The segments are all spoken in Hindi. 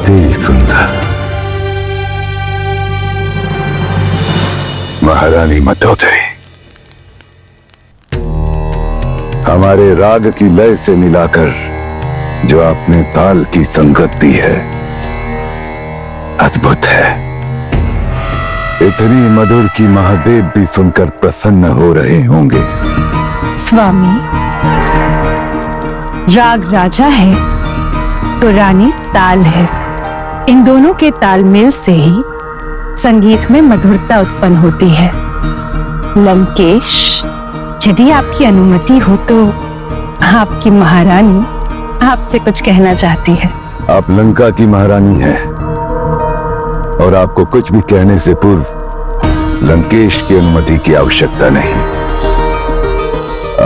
अति सुंदर महारानी मंदोदरी हमारे राग की लय से मिलाकर जो आपने ताल की संगत दी है अद्भुत है। इतनी मधुर की महादेव भी सुनकर प्रसन्न हो रहे होंगे। स्वामी, राग राजा है तो रानी ताल है। इन दोनों के तालमेल से ही संगीत में मधुरता उत्पन्न होती है। लंकेश, यदि आपकी अनुमति हो तो आपकी महारानी आपसे कुछ कहना चाहती है। आप लंका की महारानी हैं और आपको कुछ भी कहने से पूर्व लंकेश की अनुमति की आवश्यकता नहीं।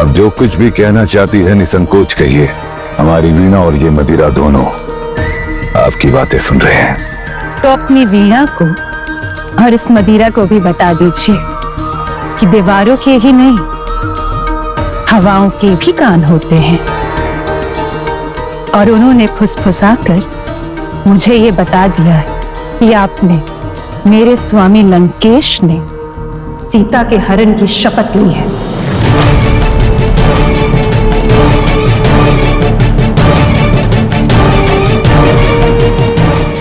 आप जो कुछ भी कहना चाहती है निसंकोच कहिए। हमारी वीणा और ये मदिरा दोनों आपकी बातें सुन रहे हैं। तो अपनी वीणा को और इस मदिरा को भी बता दीजिए कि दीवारों के ही नहीं, हवाओं के भी कान होते हैं। और उन्होंने फुसफुसाकर मुझे ये बता दिया है कि आपने, मेरे स्वामी लंकेश ने सीता के हरण की शपथ ली है।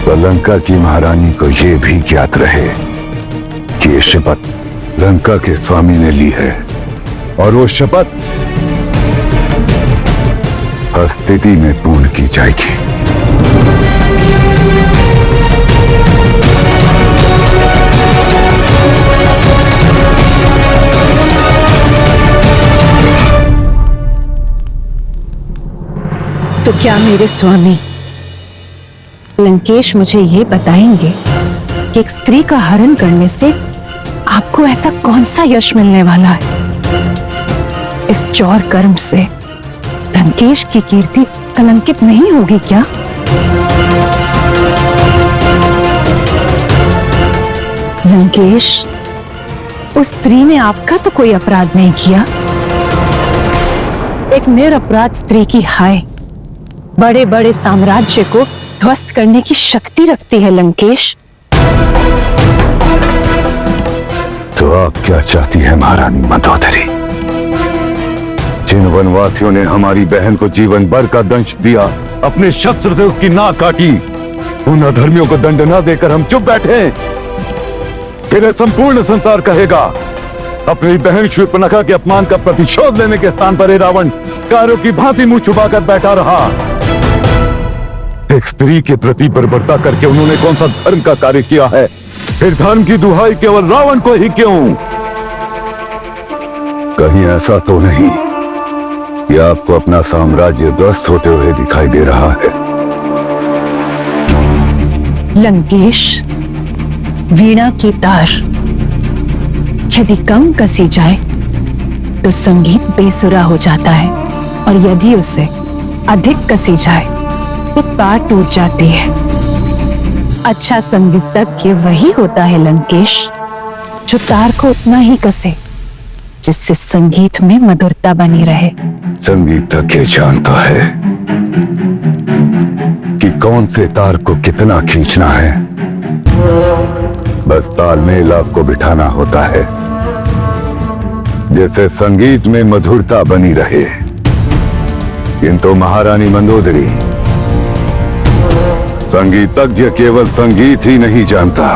तो लंका की महारानी को यह भी ज्ञात रहे कि ये शपथ लंका के स्वामी ने ली है और वो शपथ हर स्थिति में पूर्ण की जाएगी। तो क्या मेरे स्वामी लंकेश मुझे ये बताएंगे कि एक स्त्री का हरण करने से आपको ऐसा कौन सा यश मिलने वाला है? इस चौर कर्म से लंकेश की कीर्ति कलंकित नहीं होगी क्या? लंकेश, उस स्त्री ने आपका तो कोई अपराध नहीं किया। एक निरपराध स्त्री की हाय बड़े बड़े साम्राज्य को ध्वस्त करने की शक्ति रखती है लंकेश। तो आप क्या चाहती हैं महारानी मंदोदरी? जिन वनवासियों ने हमारी बहन को जीवन भर का दंश दिया, अपने शस्त्र से उसकी नाक काटी, उन अधर्मियों को दंड न देकर हम चुप बैठे? फिर संपूर्ण संसार कहेगा अपनी बहन शूर्पणखा के अपमान का प्रतिशोध लेने के स्थान पर रावण कारों की भांति मुंह छुपाकर बैठा रहा। एक स्त्री के प्रति बर्बरता करके उन्होंने कौन सा धर्म का कार्य किया है? फिर धर्म की दुहाई केवल रावण को ही क्यों? कहीं ऐसा तो नहीं कि आपको अपना साम्राज्य ध्वस्त होते हुए दिखाई दे रहा है? लंकेश, वीणा की तार यदि कम कसी जाए तो संगीत बेसुरा हो जाता है, और यदि उसे अधिक कसी जाए तो तार टूट जाती है। अच्छा संगीतज्ञ वही होता है लंकेश, जो तार को उतना ही कसे जिससे संगीत में मधुरता बनी रहे। संगीतज्ञ जानता है कि कौन से तार को कितना खींचना है। बस तालमेल आपको बिठाना होता है, जैसे संगीत में मधुरता बनी रहे। किंतु महारानी मंदोदरी, संगीतज्ञ केवल संगीत ही नहीं जानता,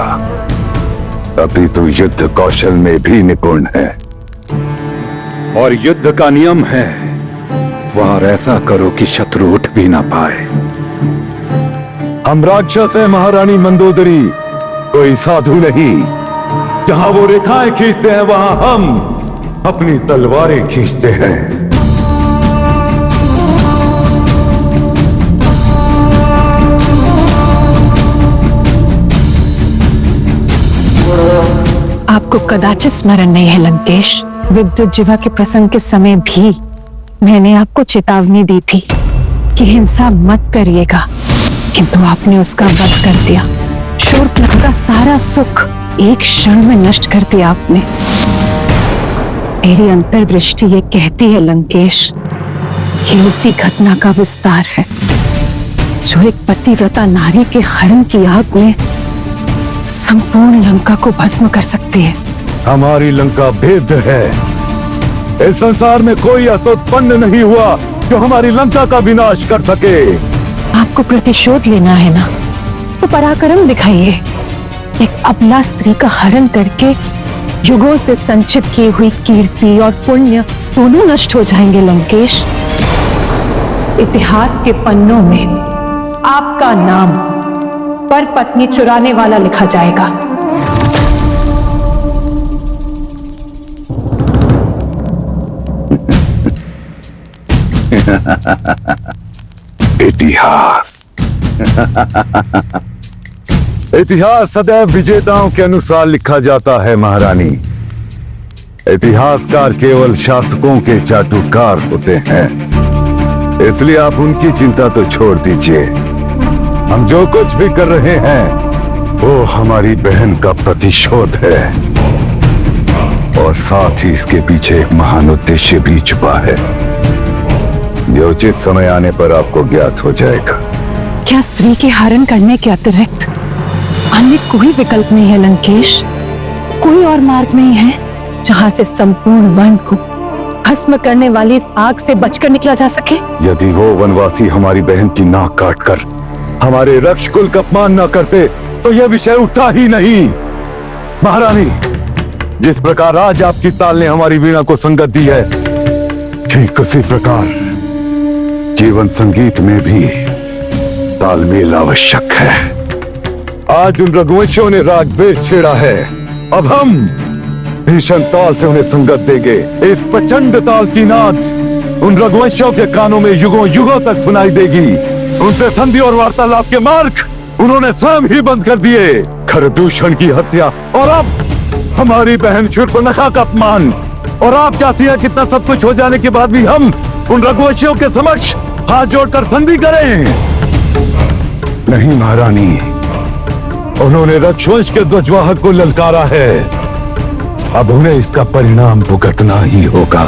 अपितु युद्ध कौशल में भी निपुण है। और युद्ध का नियम है, वार ऐसा करो कि शत्रु उठ भी ना पाए। हम राक्षस हैं महारानी मंदोदरी, कोई साधु नहीं। जहां वो रेखाएं खींचते हैं वहां हम अपनी तलवारें खींचते हैं। आपको कदाचित स्मरण नहीं है लंकेश, विद्युत जीवा के प्रसंग के समय भी मैंने आपको चेतावनी दी थी कि हिंसा मत करिएगा, किंतु आपने उसका वध कर दिया। शूर्पणखा का सारा सुख एक क्षण में नष्ट कर दिया आपने। मेरी अंतर्दृष्टि ये कहती है लंकेश, ये उसी घटना का विस्तार है जो एक पतिव्रता नारी के हरण की आग में संपूर्ण लंका को भस्म कर सकती है। हमारी लंका भेद है। इस संसार में कोई ऐसा उत्पन्न नहीं हुआ जो हमारी लंका का विनाश कर सके। आपको प्रतिशोध लेना है ना, तो पराक्रम दिखाइए। एक अबला स्त्री का हरण करके युगों से संचित की हुई कीर्ति और पुण्य दोनों नष्ट हो जाएंगे लंकेश। इतिहास के पन्नों में आपका नाम पर पत्नी चुराने वाला लिखा जाएगा। इतिहास इतिहास सदैव विजेताओं के अनुसार लिखा जाता है महारानी। इतिहासकार केवल शासकों के चाटुकार होते हैं, इसलिए आप उनकी चिंता तो छोड़ दीजिए। हम जो कुछ भी कर रहे हैं वो हमारी बहन का प्रतिशोध है, और साथ ही इसके पीछे एक महान उद्देश्य भी छुपा है जो उचित समय आने पर आपको ज्ञात हो जाएगा। क्या स्त्री के हरण करने के अतिरिक्त अन्य कोई विकल्प नहीं है लंकेश? कोई और मार्ग नहीं है जहां से संपूर्ण वन को भस्म करने वाली इस आग से बचकर निकला जा सके? यदि वो वनवासी हमारी बहन की नाक काटकर हमारे रक्ष कुल का अपमान न करते तो यह विषय उठता ही नहीं। महारानी, जिस प्रकार आज आपकी ताल ने हमारी वीणा को संगत दी है, ठीक उसी प्रकार जीवन संगीत में भी तालमेल आवश्यक है। आज उन रघुवंशियों ने राजवेद छेड़ा है, अब हम भीषण ताल से उन्हें संगत देंगे। एक प्रचंड ताल की नाद उन रघुवंशियों के कानों में युगों युगों तक सुनाई देगी। उनसे संधि और वार्तालाप के मार्ग उन्होंने स्वयं ही बंद कर दिए। खरदूषण की हत्या और अब हमारी बहन शूर्पणखा का अपमान, और आप चाहती हैं कितना सब कुछ हो जाने के बाद भी हम उन रघुवंशियों के समक्ष हाथ जोड़कर संधि करें? नहीं महारानी, उन्होंने रक्षवंश के ध्वजवाहक को ललकारा है, अब उन्हें इसका परिणाम भुगतना ही होगा।